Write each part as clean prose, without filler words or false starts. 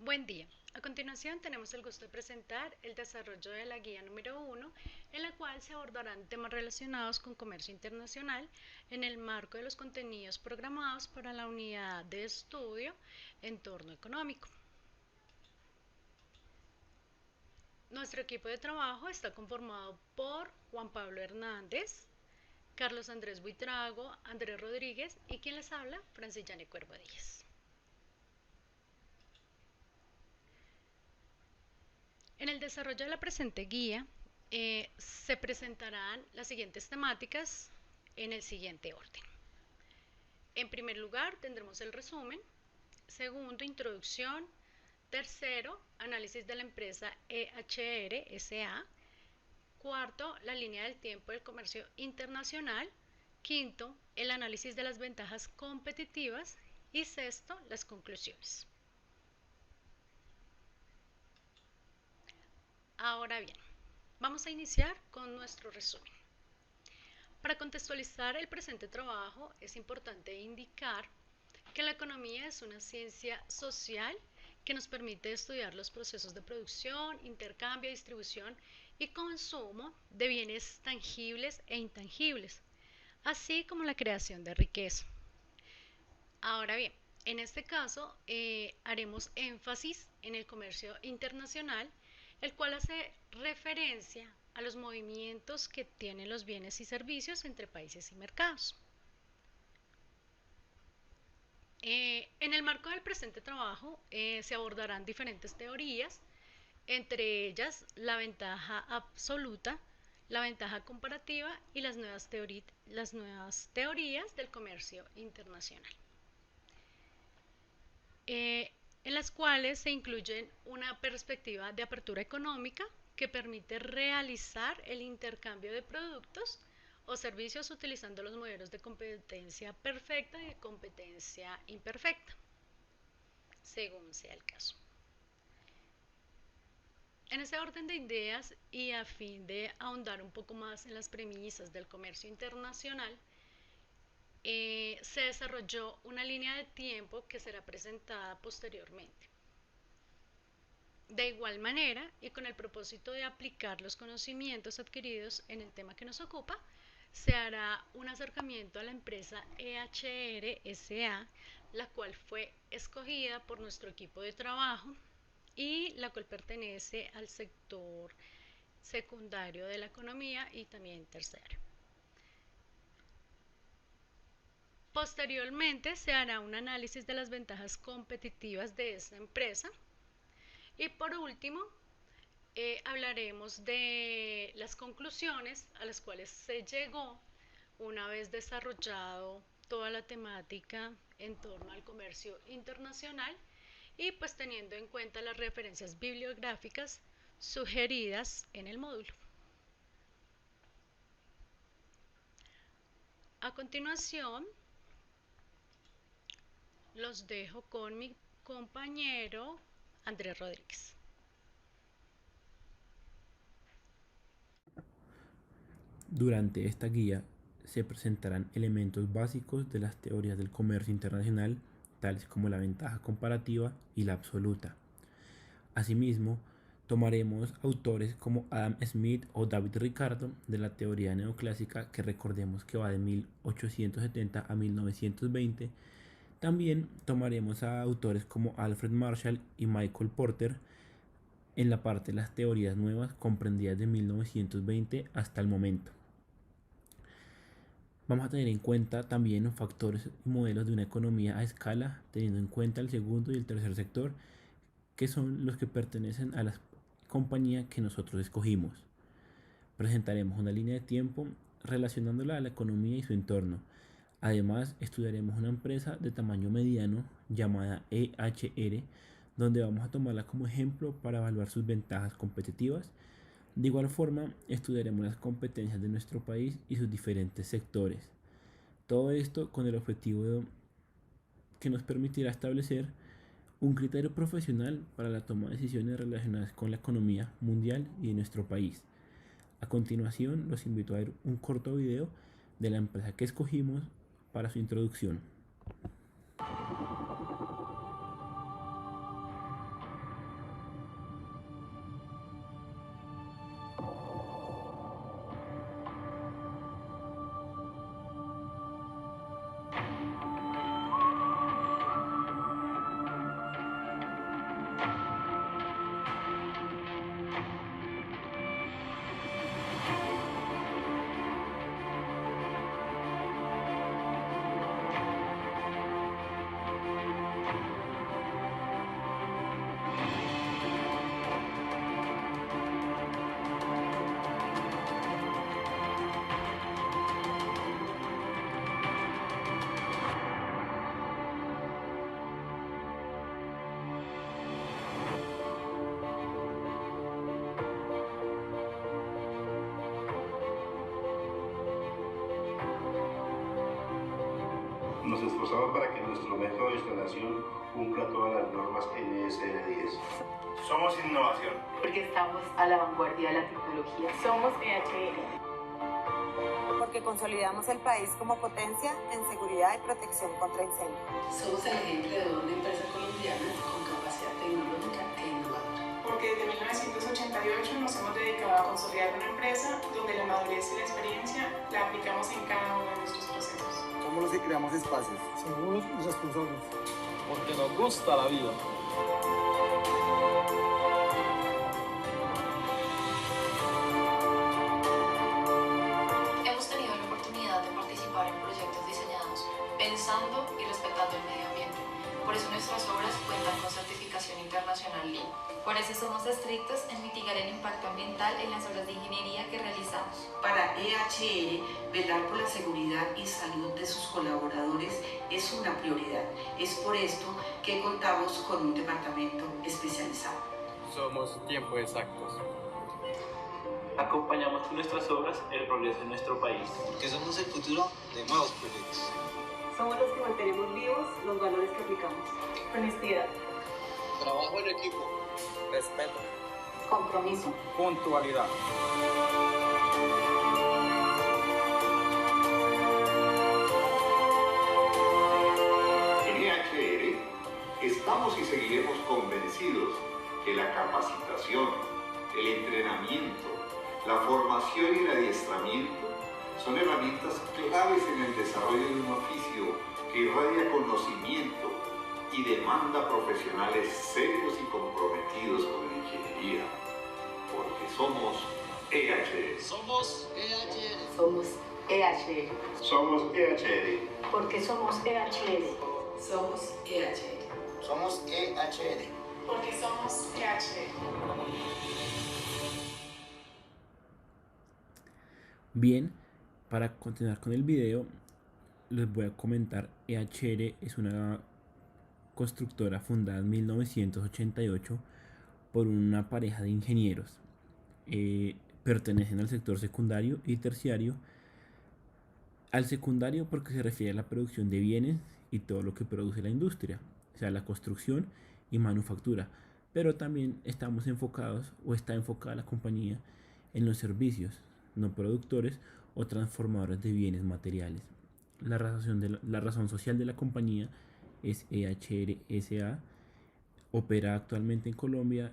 Buen día. A continuación tenemos el gusto de presentar el desarrollo de la guía número 1, en la cual se abordarán temas relacionados con comercio internacional en el marco de los contenidos programados para la unidad de estudio Entorno Económico. Nuestro equipo de trabajo está conformado por Juan Pablo Hernández, Carlos Andrés Buitrago, Andrés Rodríguez y quien les habla, Francillane Cuervo Díaz. En el desarrollo de la presente guía se presentarán las siguientes temáticas en el siguiente orden. En primer lugar, tendremos el resumen. Segundo, introducción. Tercero, análisis de la empresa EHR SA. Cuarto, la línea del tiempo del comercio internacional. Quinto, el análisis de las ventajas competitivas. Y sexto, las conclusiones. Ahora bien, vamos a iniciar con nuestro resumen. Para contextualizar el presente trabajo es importante indicar que la economía es una ciencia social que nos permite estudiar los procesos de producción, intercambio, distribución y consumo de bienes tangibles e intangibles, así como la creación de riqueza. Ahora bien, en este caso haremos énfasis en el comercio internacional, el cual hace referencia a los movimientos que tienen los bienes y servicios entre países y mercados. En el marco del presente trabajo se abordarán diferentes teorías, entre ellas la ventaja absoluta, la ventaja comparativa y las nuevas teorías del comercio internacional. En las cuales se incluyen una perspectiva de apertura económica que permite realizar el intercambio de productos o servicios utilizando los modelos de competencia perfecta y de competencia imperfecta, según sea el caso. En ese orden de ideas y a fin de ahondar un poco más en las premisas del comercio internacional, se desarrolló una línea de tiempo que será presentada posteriormente. De igual manera, y con el propósito de aplicar los conocimientos adquiridos en el tema que nos ocupa, se hará un acercamiento a la empresa EHR SA, la cual fue escogida por nuestro equipo de trabajo y la cual pertenece al sector secundario de la economía y también terciario. Posteriormente se hará un análisis de las ventajas competitivas de esta empresa y por último hablaremos de las conclusiones a las cuales se llegó una vez desarrollado toda la temática en torno al comercio internacional y pues teniendo en cuenta las referencias bibliográficas sugeridas en el módulo. A continuación, los dejo con mi compañero Andrés Rodríguez. Durante esta guía se presentarán elementos básicos de las teorías del comercio internacional, tales como la ventaja comparativa y la absoluta. Asimismo, tomaremos autores como Adam Smith o David Ricardo de la teoría neoclásica, que recordemos que va de 1870 a 1920. También tomaremos a autores como Alfred Marshall y Michael Porter en la parte de las teorías nuevas comprendidas de 1920 hasta el momento. Vamos a tener en cuenta también factores y modelos de una economía a escala, teniendo en cuenta el segundo y el tercer sector, que son los que pertenecen a la compañía que nosotros escogimos. Presentaremos una línea de tiempo relacionándola a la economía y su entorno. Además, estudiaremos una empresa de tamaño mediano llamada EHR, donde vamos a tomarla como ejemplo para evaluar sus ventajas competitivas. De igual forma, estudiaremos las competencias de nuestro país y sus diferentes sectores. Todo esto con el objetivo que nos permitirá establecer un criterio profesional para la toma de decisiones relacionadas con la economía mundial y de nuestro país. A continuación, los invito a ver un corto video de la empresa que escogimos para su introducción. esforzamos para que nuestro método de instalación cumpla todas las normas NSR10. Somos innovación. Porque estamos a la vanguardia de la tecnología. Somos EHR. Porque consolidamos el país como potencia en seguridad y protección contra incendios. Somos el ejemplo de una empresa colombiana con capacidad tecnológica e innovadora. Porque desde 1988 nos hemos dedicado a consolidar una empresa donde la madurez y la experiencia la aplicamos en cada uno de nuestros procesos. Somos los que creamos espacios. Seguros y responsables. Porque nos gusta la vida. Hemos tenido la oportunidad de participar en proyectos diseñados pensando y respetando el medio ambiente. Por eso nuestras obras cuentan con certificación internacional LEED. Por eso somos estrictos en mitigar el impacto ambiental en las obras de ingeniería que realizamos. Para EHR, velar por la seguridad y salud de sus colaboradores es una prioridad. Es por esto que contamos con un departamento especializado. Somos tiempo exactos. Acompañamos con nuestras obras el progreso de nuestro país. Porque somos el futuro de nuevos proyectos. Somos los que mantenemos vivos los valores que aplicamos. Honestidad. Trabajo en equipo. Respeto. Compromiso. Puntualidad. En EHR estamos y seguiremos convencidos que la capacitación, el entrenamiento, la formación y el adiestramiento son herramientas claves en el desarrollo de un oficio que irradia conocimiento y demanda profesionales serios y comprometidos con la ingeniería, porque somos EHR. Somos EHR. Somos EHR. Somos EHR. Porque somos EHR. Somos EHR. Somos EHR. Porque somos EHR. Bien, para continuar con el video, les voy a comentar. EHR es una constructora fundada en 1988 por una pareja de ingenieros. Pertenecen al sector secundario y terciario. Al secundario porque se refiere a la producción de bienes y todo lo que produce la industria, o sea, la construcción y manufactura. Pero también estamos enfocados, o está enfocada la compañía, en los servicios no productores o transformadores de bienes materiales. La razón social de la compañía es EHR SA, opera actualmente en Colombia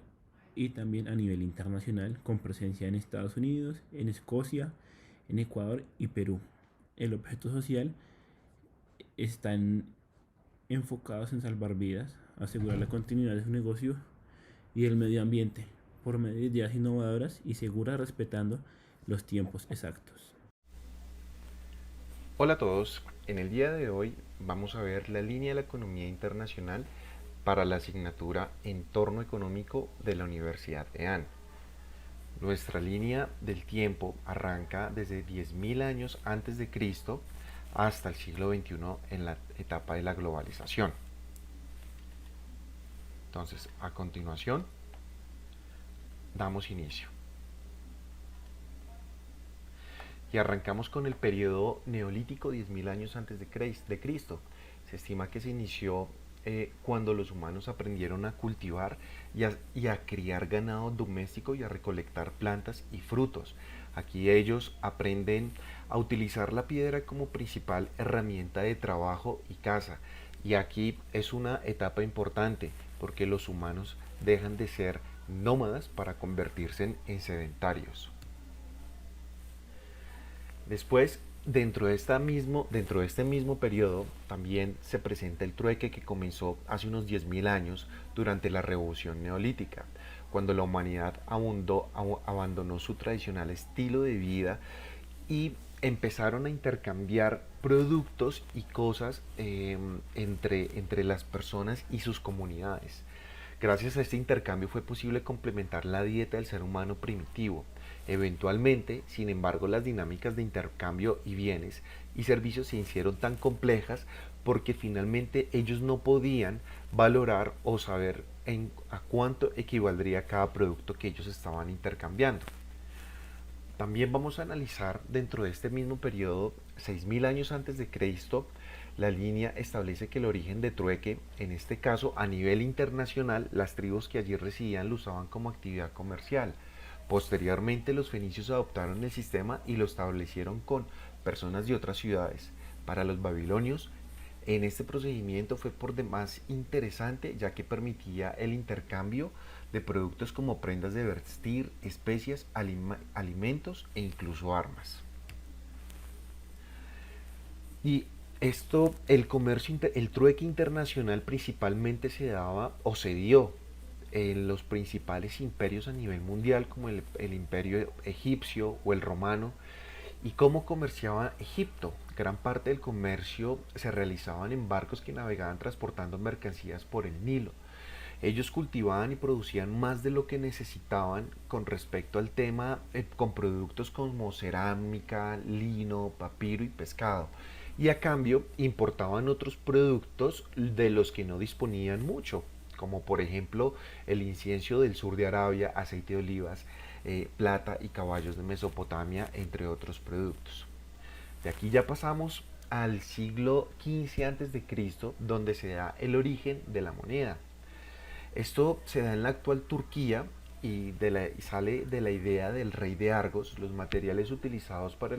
y también a nivel internacional, con presencia en Estados Unidos, en Escocia, en Ecuador y Perú. El objeto social están enfocados en salvar vidas, asegurar la continuidad de su negocio y el medio ambiente por medio de ideas innovadoras y seguras, respetando los tiempos exactos. Hola a todos, en el día de hoy vamos a ver la línea de la economía internacional para la asignatura Entorno Económico de la Universidad EAN. Nuestra línea del tiempo arranca desde 10.000 años antes de Cristo hasta el siglo XXI en la etapa de la globalización. Entonces, a continuación, damos inicio. Y arrancamos con el periodo neolítico 10.000 años antes de Cristo. Se estima que se inició cuando los humanos aprendieron a cultivar y a criar ganado doméstico y a recolectar plantas y frutos. Aquí ellos aprenden a utilizar la piedra como principal herramienta de trabajo y caza. Y aquí es una etapa importante porque los humanos dejan de ser nómadas para convertirse en sedentarios. Después, dentro de este mismo periodo, también se presenta el trueque que comenzó hace unos 10.000 años durante la Revolución Neolítica, cuando la humanidad abandonó su tradicional estilo de vida y empezaron a intercambiar productos y cosas entre las personas y sus comunidades. Gracias a este intercambio fue posible complementar la dieta del ser humano primitivo. Eventualmente, sin embargo, las dinámicas de intercambio y bienes y servicios se hicieron tan complejas porque finalmente ellos no podían valorar o saber a cuánto equivaldría cada producto que ellos estaban intercambiando. También vamos a analizar dentro de este mismo periodo, 6.000 años antes de Cristo, la línea establece que el origen de trueque, en este caso a nivel internacional, las tribus que allí residían lo usaban como actividad comercial. Posteriormente los fenicios adoptaron el sistema y lo establecieron con personas de otras ciudades. Para los babilonios, en este procedimiento fue por demás interesante, ya que permitía el intercambio de productos como prendas de vestir, especias, alimentos e incluso armas. Y esto, el comercio, el trueque internacional principalmente se daba o se dio en los principales imperios a nivel mundial, como el imperio egipcio o el romano. ¿Y cómo comerciaba Egipto? Gran parte del comercio se realizaban en barcos que navegaban transportando mercancías por el Nilo. Ellos cultivaban y producían más de lo que necesitaban con respecto al tema, con productos como cerámica, lino, papiro y pescado. Y a cambio importaban otros productos de los que no disponían mucho, como por ejemplo el incienso del sur de Arabia, aceite de olivas, plata y caballos de Mesopotamia, entre otros productos. De aquí ya pasamos al siglo XV a.C., donde se da el origen de la moneda. Esto se da en la actual Turquía y sale de la idea del rey de Argos. Los materiales utilizados para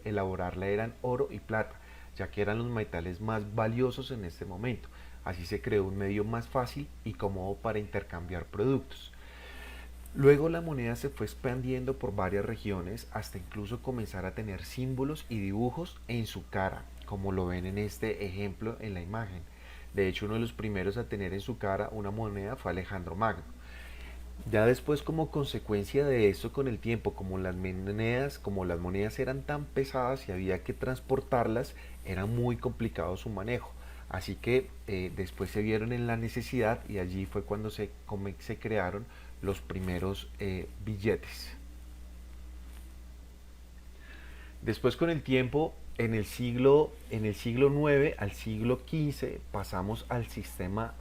elaborarla eran oro y plata, ya que eran los metales más valiosos en este momento. Así se creó un medio más fácil y cómodo para intercambiar productos. Luego la moneda se fue expandiendo por varias regiones hasta incluso comenzar a tener símbolos y dibujos en su cara, como lo ven en este ejemplo en la imagen. De hecho, uno de los primeros a tener en su cara una moneda fue Alejandro Magno. Ya después, como consecuencia de esto, con el tiempo, como las monedas eran tan pesadas y había que transportarlas, era muy complicado su manejo. Así que después se vieron en la necesidad y allí fue cuando se crearon los primeros billetes. Después, con el tiempo, en el siglo IX al siglo XV pasamos al sistema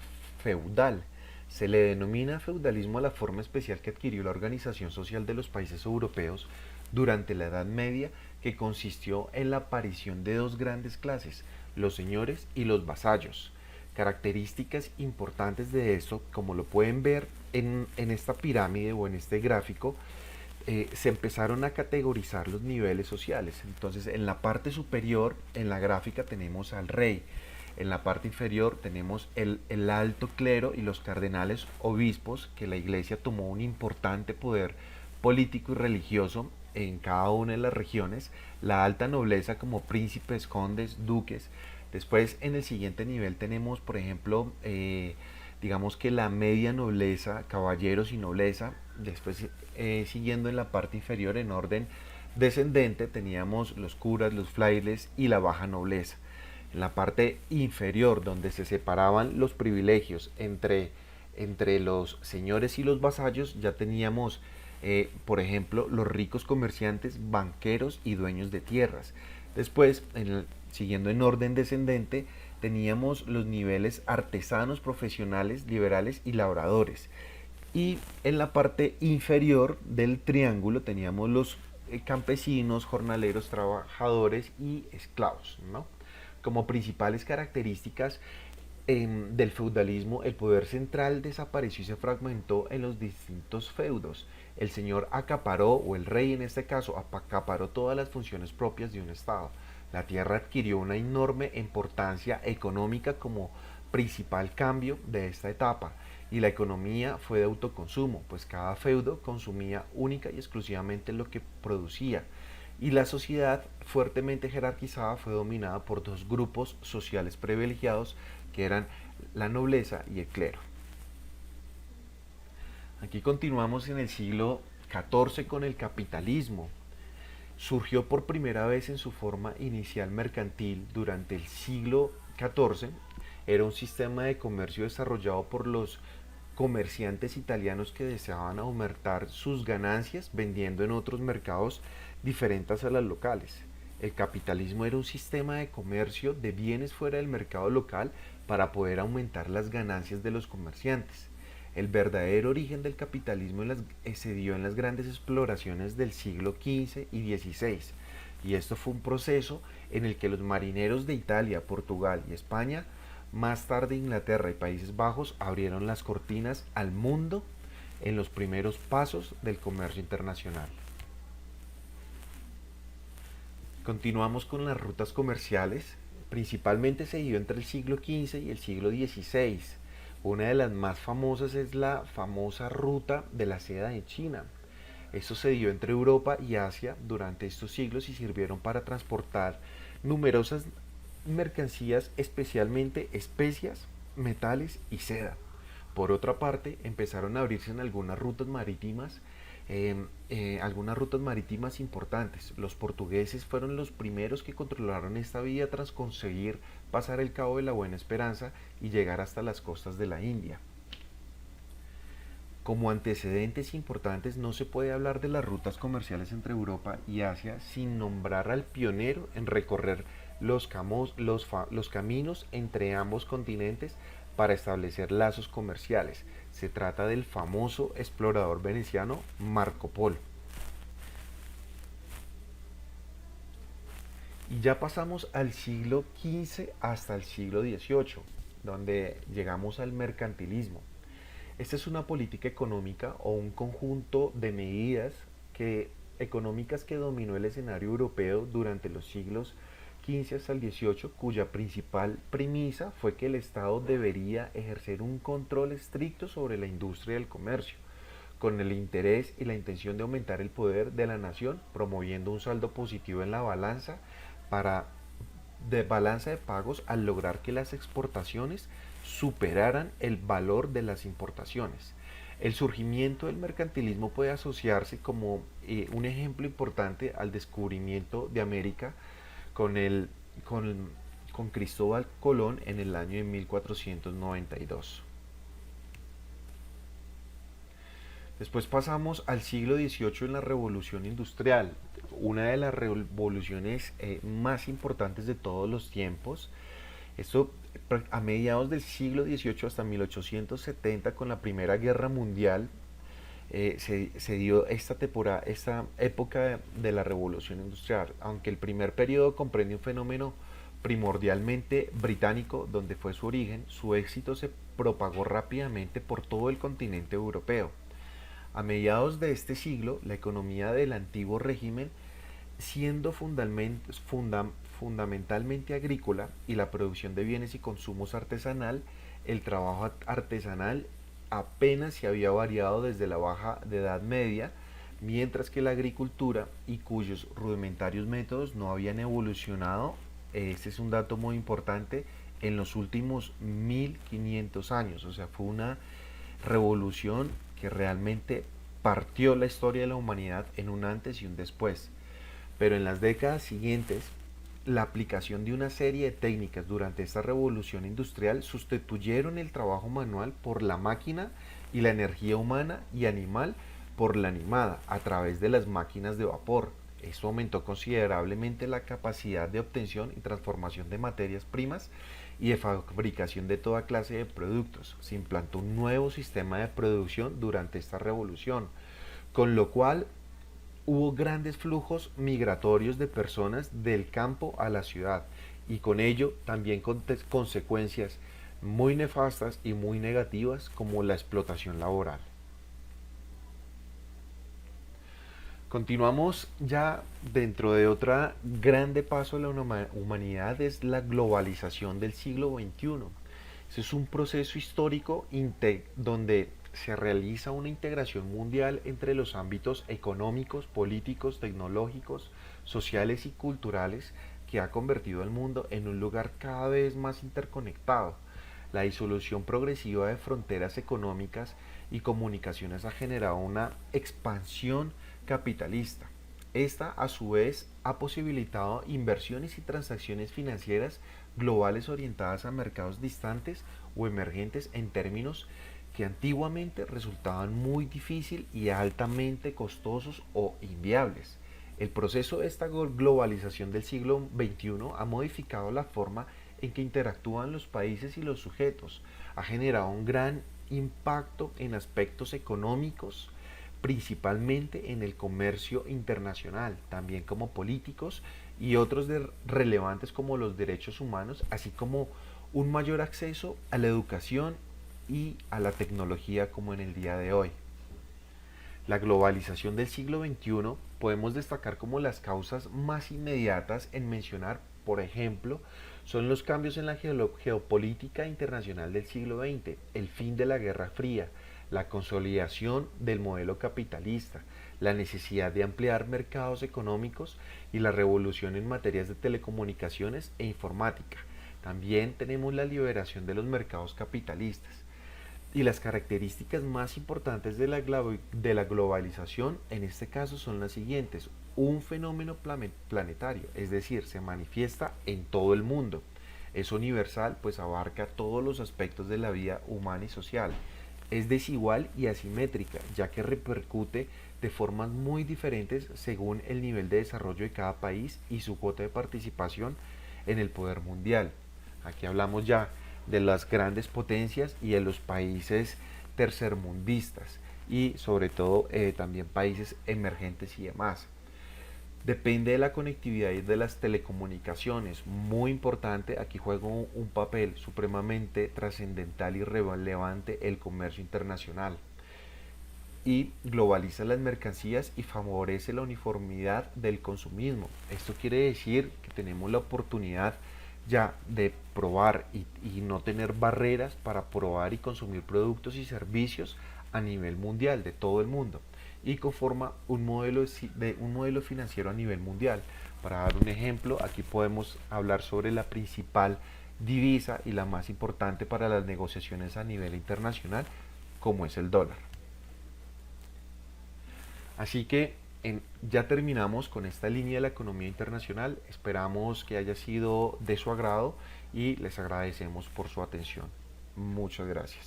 feudal. Se le denomina feudalismo a la forma especial que adquirió la organización social de los países europeos durante la Edad Media, que consistió en la aparición de dos grandes clases, los señores y los vasallos. Características importantes de esto, como lo pueden ver en esta pirámide o en este gráfico, se empezaron a categorizar los niveles sociales. Entonces, en la parte superior, en la gráfica, tenemos al rey. En la parte inferior tenemos el alto clero y los cardenales obispos, que la iglesia tomó un importante poder político y religioso en cada una de las regiones. La alta nobleza como príncipes, condes, duques. Después, en el siguiente nivel tenemos, por ejemplo, digamos que la media nobleza, caballeros y nobleza. Después, siguiendo en la parte inferior en orden descendente, teníamos los curas, los frailes y la baja nobleza. En la parte inferior, donde se separaban los privilegios entre los señores y los vasallos, ya teníamos, por ejemplo, los ricos comerciantes, banqueros y dueños de tierras. Después, siguiendo en orden descendente, teníamos los niveles artesanos, profesionales, liberales y labradores. Y en la parte inferior del triángulo teníamos los campesinos, jornaleros, trabajadores y esclavos, ¿no? Como principales características del feudalismo, el poder central desapareció y se fragmentó en los distintos feudos. El señor acaparó, o el rey en este caso, acaparó todas las funciones propias de un estado. La tierra adquirió una enorme importancia económica como principal cambio de esta etapa, y la economía fue de autoconsumo, pues cada feudo consumía única y exclusivamente lo que producía. Y la sociedad fuertemente jerarquizada fue dominada por dos grupos sociales privilegiados, que eran la nobleza y el clero. Aquí continuamos en el siglo XIV con el capitalismo. Surgió por primera vez en su forma inicial mercantil durante el siglo XIV. Era un sistema de comercio desarrollado por los comerciantes italianos que deseaban aumentar sus ganancias vendiendo en otros mercados diferentes a las locales. El capitalismo era un sistema de comercio de bienes fuera del mercado local para poder aumentar las ganancias de los comerciantes. El verdadero origen del capitalismo se dio en las grandes exploraciones del siglo XV y XVI. y esto fue un proceso en el que los marineros de Italia, Portugal y España, más tarde Inglaterra y Países Bajos, abrieron las cortinas al mundo en los primeros pasos del comercio internacional. Continuamos con las rutas comerciales. Principalmente se dio entre el siglo XV y el siglo XVI. Una de las más famosas es la famosa ruta de la seda de China. Esto se dio entre Europa y Asia durante estos siglos y sirvieron para transportar numerosas mercancías, especialmente especias, metales y seda. Por otra parte, empezaron a abrirse en algunas rutas marítimas importantes. Los portugueses fueron los primeros que controlaron esta vía tras conseguir pasar el Cabo de la Buena Esperanza y llegar hasta las costas de la India. Como antecedentes importantes, no se puede hablar de las rutas comerciales entre Europa y Asia sin nombrar al pionero en recorrer los caminos entre ambos continentes para establecer lazos comerciales. Se trata del famoso explorador veneciano Marco Polo. Y ya pasamos al siglo XV hasta el siglo XVIII, donde llegamos al mercantilismo. Esta es una política económica o un conjunto de medidas económicas que dominó el escenario europeo durante los siglos XV hasta el XVIII, cuya principal premisa fue que el Estado debería ejercer un control estricto sobre la industria del comercio, con el interés y la intención de aumentar el poder de la nación, promoviendo un saldo positivo en la balanza de pagos al lograr que las exportaciones superaran el valor de las importaciones. El surgimiento del mercantilismo puede asociarse como un ejemplo importante al descubrimiento de América con Cristóbal Colón en el año de 1492. Después pasamos al siglo XVIII en la Revolución Industrial, una de las revoluciones más importantes de todos los tiempos. Esto a mediados del siglo XVIII hasta 1870, con la Primera Guerra Mundial, se dio esta época de la Revolución Industrial. Aunque el primer periodo comprende un fenómeno primordialmente británico, donde fue su origen, su éxito se propagó rápidamente por todo el continente europeo. A mediados de este siglo, la economía del antiguo régimen, siendo fundamentalmente agrícola y la producción de bienes y consumos artesanal, el trabajo artesanal apenas se había variado desde la Baja Edad Media, mientras que la agricultura, y cuyos rudimentarios métodos no habían evolucionado, este es un dato muy importante, en los últimos 1500 años. O sea, fue una revolución que realmente partió la historia de la humanidad en un antes y un después. Pero en las décadas siguientes, la aplicación de una serie de técnicas durante esta revolución industrial sustituyeron el trabajo manual por la máquina y la energía humana y animal por la animada a través de las máquinas de vapor. Esto aumentó considerablemente la capacidad de obtención y transformación de materias primas y de fabricación de toda clase de productos. Se implantó un nuevo sistema de producción durante esta revolución, con lo cual hubo grandes flujos migratorios de personas del campo a la ciudad, y con ello también consecuencias muy nefastas y muy negativas como la explotación laboral. Continuamos ya dentro de otra grande paso de la humanidad, es la globalización del siglo XXI. Ese es un proceso histórico donde se realiza una integración mundial entre los ámbitos económicos, políticos, tecnológicos, sociales y culturales, que ha convertido al mundo en un lugar cada vez más interconectado. La disolución progresiva de fronteras económicas y comunicaciones ha generado una expansión capitalista. Esta, a su vez, ha posibilitado inversiones y transacciones financieras globales orientadas a mercados distantes o emergentes en términos que antiguamente resultaban muy difíciles y altamente costosos o inviables. El proceso de esta globalización del siglo XXI ha modificado la forma en que interactúan los países y los sujetos, ha generado un gran impacto en aspectos económicos, principalmente en el comercio internacional, también como políticos y otros relevantes como los derechos humanos, así como un mayor acceso a la educación y a la tecnología como en el día de hoy. La globalización del siglo XXI podemos destacar como las causas más inmediatas en mencionar, por ejemplo, son los cambios en la geopolítica internacional del siglo XX, el fin de la Guerra Fría, la consolidación del modelo capitalista, la necesidad de ampliar mercados económicos y la revolución en materias de telecomunicaciones e informática. También tenemos la liberación de los mercados capitalistas. Y las características más importantes de la globalización en este caso son las siguientes: un fenómeno planetario, es decir, se manifiesta en todo el mundo, es universal, pues abarca todos los aspectos de la vida humana y social, es desigual y asimétrica, ya que repercute de formas muy diferentes según el nivel de desarrollo de cada país y su cuota de participación en el poder mundial. Aquí hablamos ya de las grandes potencias y de los países tercermundistas y sobre todo también países emergentes y demás. Depende de la conectividad y de las telecomunicaciones, muy importante, aquí juega un papel supremamente trascendental y relevante el comercio internacional, y globaliza las mercancías y favorece la uniformidad del consumismo. Esto quiere decir que tenemos la oportunidad ya de probar y no tener barreras para probar y consumir productos y servicios a nivel mundial, de todo el mundo, y conforma un modelo financiero a nivel mundial. Para dar un ejemplo, aquí podemos hablar sobre la principal divisa y la más importante para las negociaciones a nivel internacional, como es el dólar. Así que ya terminamos con esta línea de la economía internacional. Esperamos que haya sido de su agrado y les agradecemos por su atención. Muchas gracias.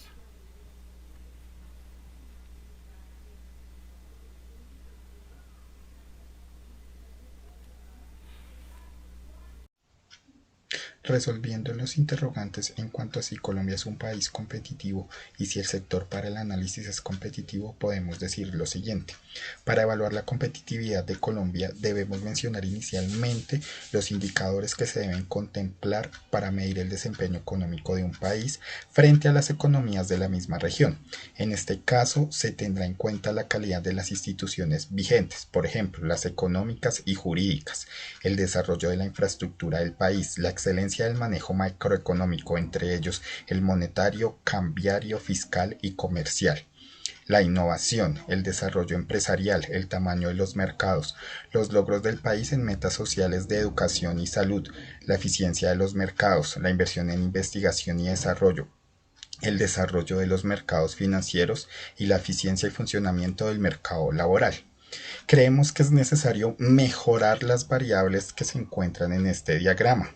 Resolviendo los interrogantes en cuanto a si Colombia es un país competitivo y si el sector para el análisis es competitivo, podemos decir lo siguiente. Para evaluar la competitividad de Colombia debemos mencionar inicialmente los indicadores que se deben contemplar para medir el desempeño económico de un país frente a las economías de la misma región. En este caso se tendrá en cuenta la calidad de las instituciones vigentes, por ejemplo, las económicas y jurídicas, el desarrollo de la infraestructura del país, la excelencia del manejo macroeconómico, entre ellos el monetario, cambiario, fiscal y comercial. La innovación, el desarrollo empresarial, el tamaño de los mercados, los logros del país en metas sociales de educación y salud, la eficiencia de los mercados, la inversión en investigación y desarrollo, el desarrollo de los mercados financieros y la eficiencia y funcionamiento del mercado laboral. Creemos que es necesario mejorar las variables que se encuentran en este diagrama.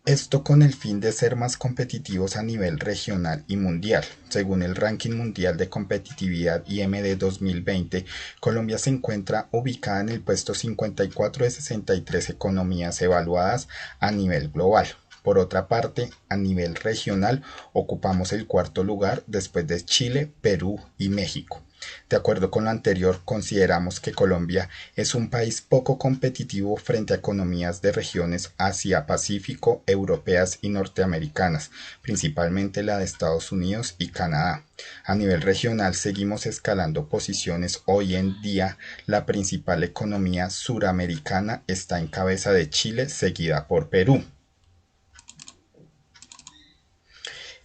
Esto con el fin de ser más competitivos a nivel regional y mundial. Según el Ranking Mundial de Competitividad IMD 2020, Colombia se encuentra ubicada en el puesto 54 de 63 economías evaluadas a nivel global. Por otra parte, a nivel regional, ocupamos el cuarto lugar después de Chile, Perú y México. De acuerdo con lo anterior, consideramos que Colombia es un país poco competitivo frente a economías de regiones Asia-Pacífico, europeas y norteamericanas, principalmente la de Estados Unidos y Canadá. A nivel regional seguimos escalando posiciones. Hoy en día, la principal economía suramericana está en cabeza de Chile, seguida por Perú.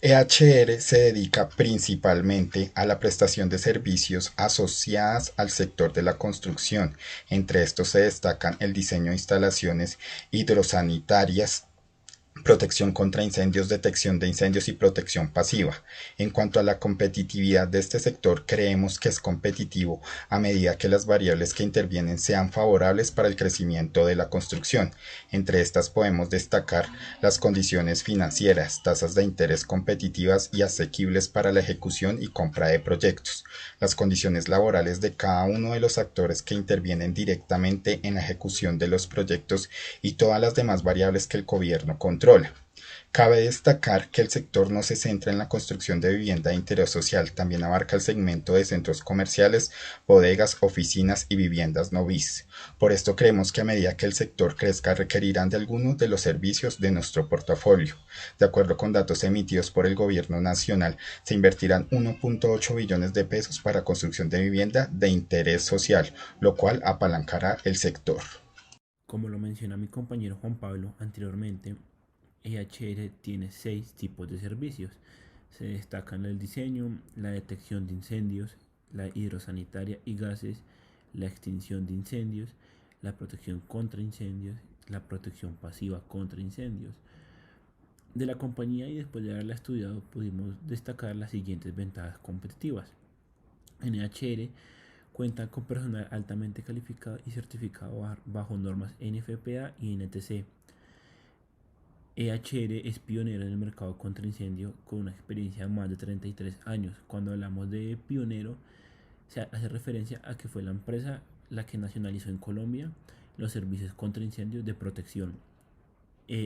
EHR se dedica principalmente a la prestación de servicios asociadas al sector de la construcción. Entre estos se destacan el diseño de instalaciones hidrosanitarias, protección contra incendios, detección de incendios y protección pasiva. En cuanto a la competitividad de este sector, creemos que es competitivo a medida que las variables que intervienen sean favorables para el crecimiento de la construcción. Entre estas podemos destacar las condiciones financieras, tasas de interés competitivas y asequibles para la ejecución y compra de proyectos, las condiciones laborales de cada uno de los actores que intervienen directamente en la ejecución de los proyectos y todas las demás variables que el gobierno controla. Cabe destacar que el sector no se centra en la construcción de vivienda de interés social, también abarca el segmento de centros comerciales, bodegas, oficinas y viviendas no bis. Por esto creemos que a medida que el sector crezca requerirán de algunos de los servicios de nuestro portafolio. De acuerdo con datos emitidos por el Gobierno Nacional, se invertirán 1.8 billones de pesos para construcción de vivienda de interés social, lo cual apalancará el sector. Como lo menciona mi compañero Juan Pablo anteriormente, EHR tiene 6 tipos de servicios. Se destacan el diseño, la detección de incendios, la hidrosanitaria y gases, la extinción de incendios, la protección contra incendios, la protección pasiva contra incendios. De la compañía y después de haberla estudiado pudimos destacar las siguientes ventajas competitivas. En EHR cuentan con personal altamente calificado y certificado bajo normas NFPA y NTC. EHR es pionero en el mercado contra incendio con una experiencia de más de 33 años. Cuando hablamos de pionero, se hace referencia a que fue la empresa la que nacionalizó en Colombia los servicios contra incendios de protección.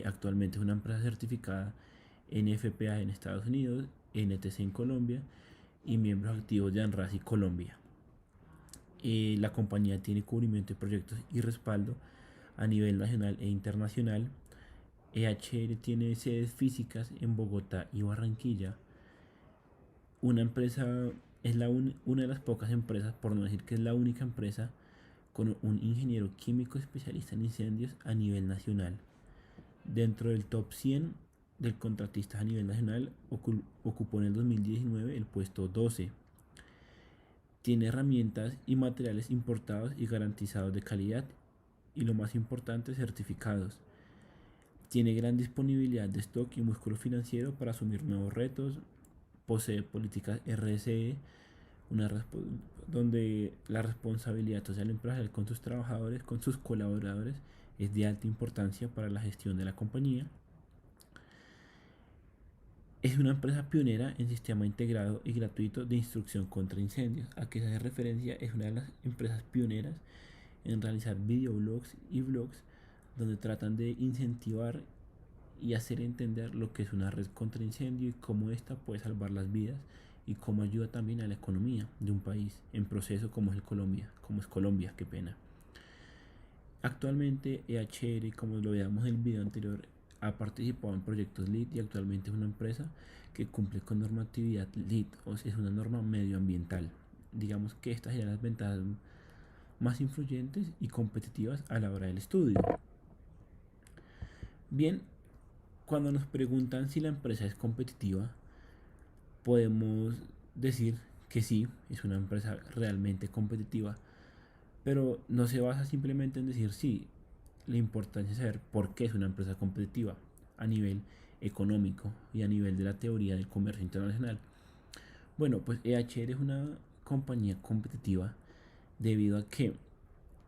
Actualmente es una empresa certificada NFPA en Estados Unidos, NTC en Colombia y miembros activos de ANRACI Colombia. La compañía tiene cubrimiento de proyectos y respaldo a nivel nacional e internacional. EHR tiene sedes físicas en Bogotá y Barranquilla. Una empresa es una de las pocas empresas, por no decir que es la única empresa, con un ingeniero químico especialista en incendios a nivel nacional. Dentro del top 100 del contratistas a nivel nacional, ocupó en el 2019 el puesto 12. Tiene herramientas y materiales importados y garantizados de calidad y, lo más importante, certificados. Tiene gran disponibilidad de stock y músculo financiero para asumir nuevos retos. Posee políticas RSE, donde la responsabilidad social empresarial con sus trabajadores, con sus colaboradores, es de alta importancia para la gestión de la compañía. Es una empresa pionera en sistema integrado y gratuito de instrucción contra incendios. A que se hace referencia, es una de las empresas pioneras en realizar videoblogs y blogs donde tratan de incentivar y hacer entender lo que es una red contra incendio y cómo esta puede salvar las vidas y cómo ayuda también a la economía de un país en proceso como es Colombia, qué pena. Actualmente EHR, como lo veíamos en el video anterior, ha participado en proyectos LEED y actualmente es una empresa que cumple con normatividad LEED, o sea, es una norma medioambiental. Digamos que estas serían las ventajas más influyentes y competitivas a la hora del estudio. Bien, cuando nos preguntan si la empresa es competitiva, podemos decir que sí, es una empresa realmente competitiva, pero no se basa simplemente en decir sí. La importancia es saber por qué es una empresa competitiva a nivel económico y a nivel de la teoría del comercio internacional. Bueno, pues EHR es una compañía competitiva debido a que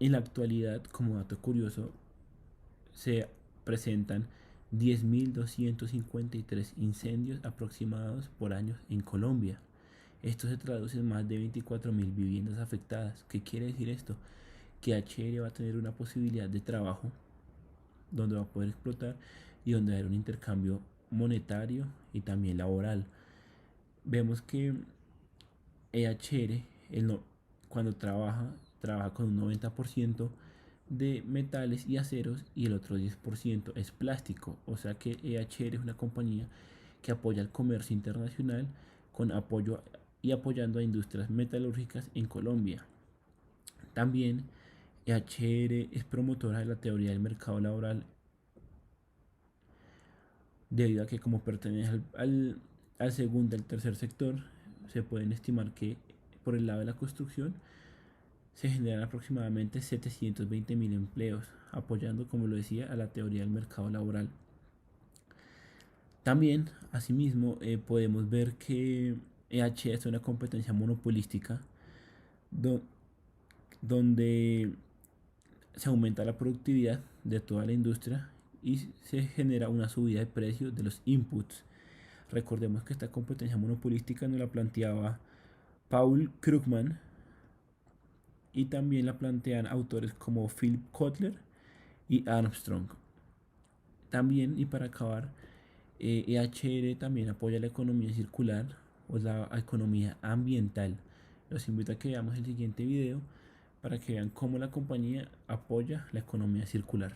en la actualidad, como dato curioso, se presentan 10.253 incendios aproximados por año en Colombia. Esto se traduce en más de 24.000 viviendas afectadas. ¿Qué quiere decir esto? Que EHR va a tener una posibilidad de trabajo donde va a poder explotar y donde va a haber un intercambio monetario y también laboral. Vemos que EHR cuando trabaja con un 90% de metales y aceros y el otro 10% es plástico. O sea que EHR es una compañía que apoya el comercio internacional con apoyo y apoyando a industrias metalúrgicas en Colombia. También EHR es promotora de la teoría del mercado laboral debido a que, como pertenece al segundo y al tercer sector, se pueden estimar que por el lado de la construcción se generan aproximadamente 720.000 empleos, apoyando, como lo decía, a la teoría del mercado laboral. También, asimismo, podemos ver que EHR es una competencia monopolística donde se aumenta la productividad de toda la industria y se genera una subida de precios de los inputs. Recordemos que esta competencia monopolística nos la planteaba Paul Krugman y también la plantean autores como Philip Kotler y Armstrong. También, y para acabar, EHR también apoya la economía circular o la economía ambiental. Los invito a que veamos el siguiente video para que vean cómo la compañía apoya la economía circular.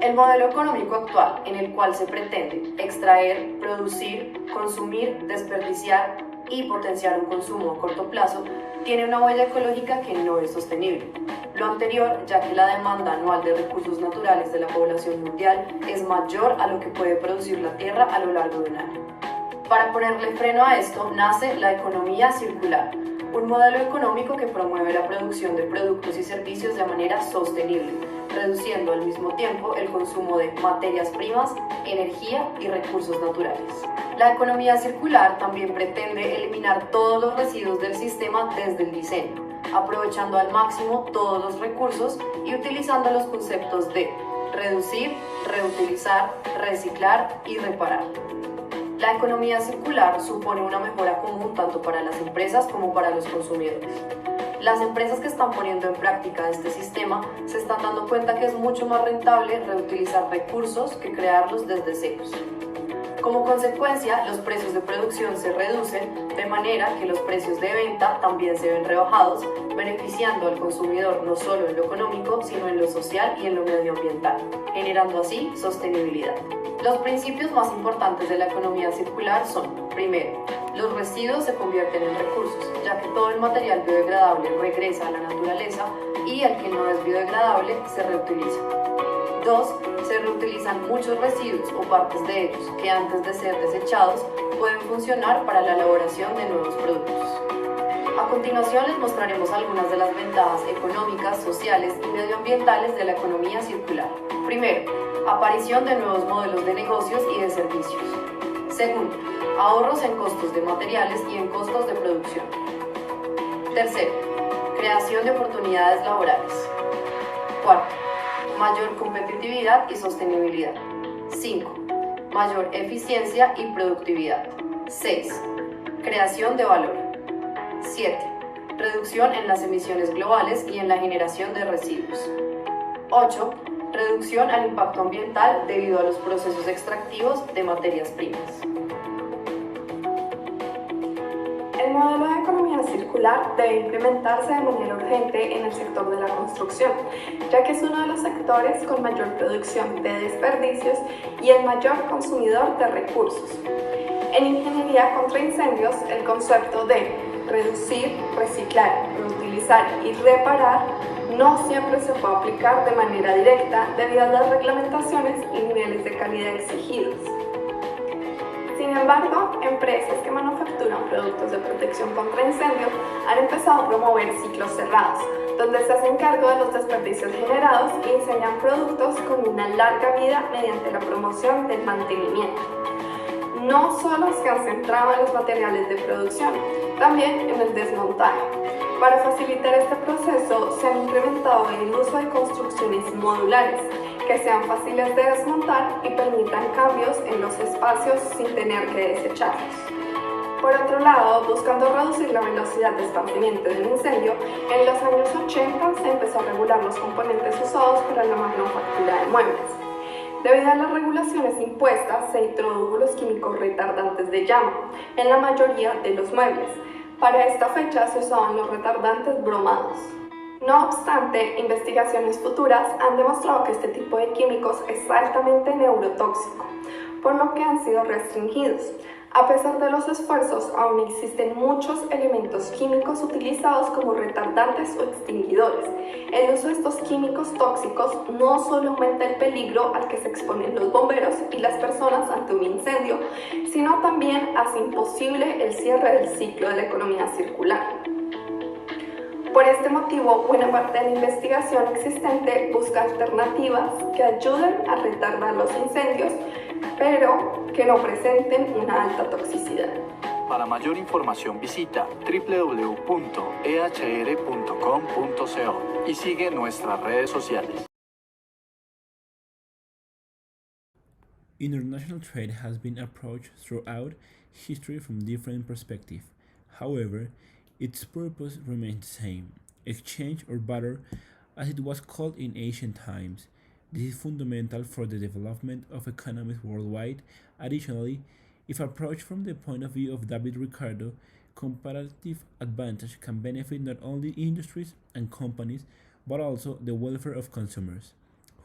El modelo económico actual, en el cual se pretende extraer, producir, consumir, desperdiciar y potenciar un consumo a corto plazo, tiene una huella ecológica que no es sostenible. Lo anterior, ya que la demanda anual de recursos naturales de la población mundial es mayor a lo que puede producir la Tierra a lo largo de un año. Para ponerle freno a esto, nace la economía circular, un modelo económico que promueve la producción de productos y servicios de manera sostenible, reduciendo al mismo tiempo el consumo de materias primas, energía y recursos naturales. La economía circular también pretende eliminar todos los residuos del sistema desde el diseño, aprovechando al máximo todos los recursos y utilizando los conceptos de reducir, reutilizar, reciclar y reparar. La economía circular supone una mejora común tanto para las empresas como para los consumidores. Las empresas que están poniendo en práctica este sistema se están dando cuenta que es mucho más rentable reutilizar recursos que crearlos desde ceros. Como consecuencia, los precios de producción se reducen de manera que los precios de venta también se ven rebajados, beneficiando al consumidor no solo en lo económico, sino en lo social y en lo medioambiental, generando así sostenibilidad. Los principios más importantes de la economía circular son, primero, los residuos se convierten en recursos, ya que todo el material biodegradable regresa a la naturaleza y el que no es biodegradable se reutiliza. 2. Se reutilizan muchos residuos o partes de ellos que antes de ser desechados pueden funcionar para la elaboración de nuevos productos. A continuación les mostraremos algunas de las ventajas económicas, sociales y medioambientales de la economía circular. Primero, aparición de nuevos modelos de negocios y de servicios. Segundo, ahorros en costos de materiales y en costos de producción. Tercero, creación de oportunidades laborales. Cuarto, mayor competitividad y sostenibilidad. 5. Mayor eficiencia y productividad. 6. Creación de valor. 7. Reducción en las emisiones globales y en la generación de residuos. 8. Reducción al impacto ambiental debido a los procesos extractivos de materias primas. El modelo de economía circular debe implementarse de manera urgente en el sector de la construcción, ya que es uno de los sectores con mayor producción de desperdicios y el mayor consumidor de recursos. En ingeniería contra incendios, el concepto de reducir, reciclar, reutilizar y reparar no siempre se puede aplicar de manera directa debido a las reglamentaciones y niveles de calidad exigidos. Sin embargo, empresas que manufacturan productos de protección contra incendios han empezado a promover ciclos cerrados, donde se hacen cargo de los desperdicios generados y diseñan productos con una larga vida mediante la promoción del mantenimiento. No solo se han centrado en los materiales de producción, también en el desmontaje. Para facilitar este proceso, se ha incrementado el uso de construcciones modulares, que sean fáciles de desmontar y permitan cambios en los espacios sin tener que desecharlos. Por otro lado, buscando reducir la velocidad de esparcimiento del incendio, en los años 80 se empezó a regular los componentes usados para la manufactura de muebles. Debido a las regulaciones impuestas, se introdujo los químicos retardantes de llama en la mayoría de los muebles. Para esta fecha se usaban los retardantes bromados. No obstante, investigaciones futuras han demostrado que este tipo de químicos es altamente neurotóxico, por lo que han sido restringidos. A pesar de los esfuerzos, aún existen muchos elementos químicos utilizados como retardantes o extinguidores. El uso de estos químicos tóxicos no solo aumenta el peligro al que se exponen los bomberos y las personas ante un incendio, sino también hace imposible el cierre del ciclo de la economía circular. Por este motivo, buena parte de la investigación existente busca alternativas que ayuden a retardar los incendios, pero que no presenten una alta toxicidad. Para mayor información visita www.ehr.com.co y sigue nuestras redes sociales. International trade has been approached throughout history from different perspectives. However, its purpose remains the same: exchange or barter, as it was called in ancient times. This is fundamental for the development of economies worldwide. Additionally, if approached from the point of view of David Ricardo, comparative advantage can benefit not only industries and companies, but also the welfare of consumers,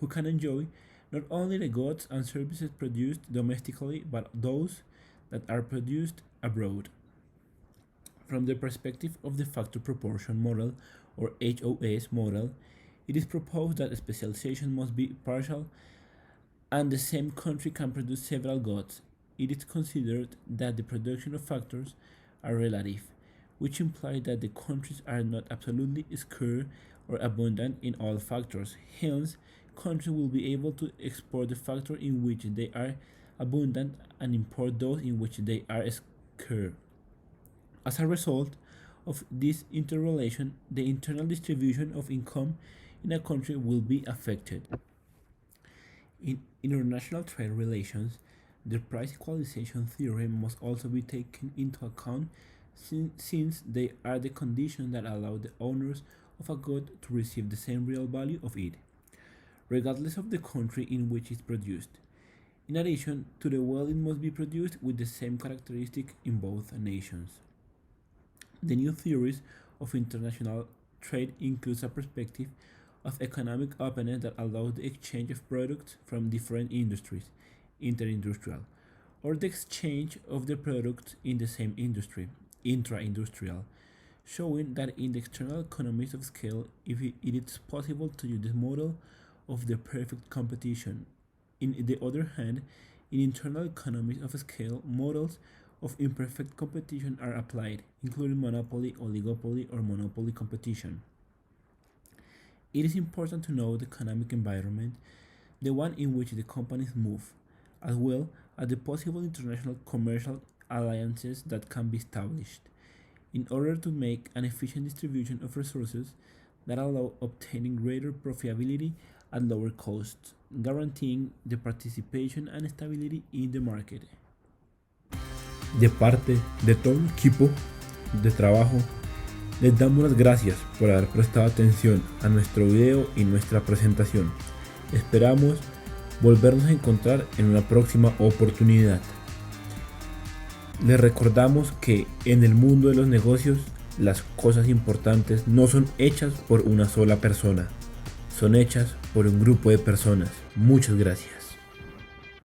who can enjoy not only the goods and services produced domestically, but those that are produced abroad. From the perspective of the factor proportion model, or HOS model, it is proposed that specialization must be partial and the same country can produce several goods. It is considered that the production of factors are relative, which implies that the countries are not absolutely scarce or abundant in all factors. Hence, countries will be able to export the factor in which they are abundant and import those in which they are scarce. As a result of this interrelation, the internal distribution of income in a country will be affected. In international trade relations, the price equalization theorem must also be taken into account since they are the conditions that allow the owners of a good to receive the same real value of it, regardless of the country in which it is produced. In addition to the well, it must be produced with the same characteristic in both nations. The new theories of international trade includes a perspective of economic openness that allows the exchange of products from different industries, interindustrial, or the exchange of the products in the same industry, intra-industrial, showing that in the external economies of scale, it is possible to use the model of the perfect competition. On the other hand, in internal economies of scale, models of imperfect competition are applied, including monopoly, oligopoly, or monopoly competition. It is important to know the economic environment, the one in which the companies move, as well as the possible international commercial alliances that can be established, in order to make an efficient distribution of resources that allow obtaining greater profitability at lower costs, guaranteeing the participation and stability in the market. De parte de todo el equipo de trabajo, les damos las gracias por haber prestado atención a nuestro video y nuestra presentación. Esperamos volvernos a encontrar en una próxima oportunidad. Les recordamos que en el mundo de los negocios, las cosas importantes no son hechas por una sola persona, son hechas por un grupo de personas. Muchas gracias.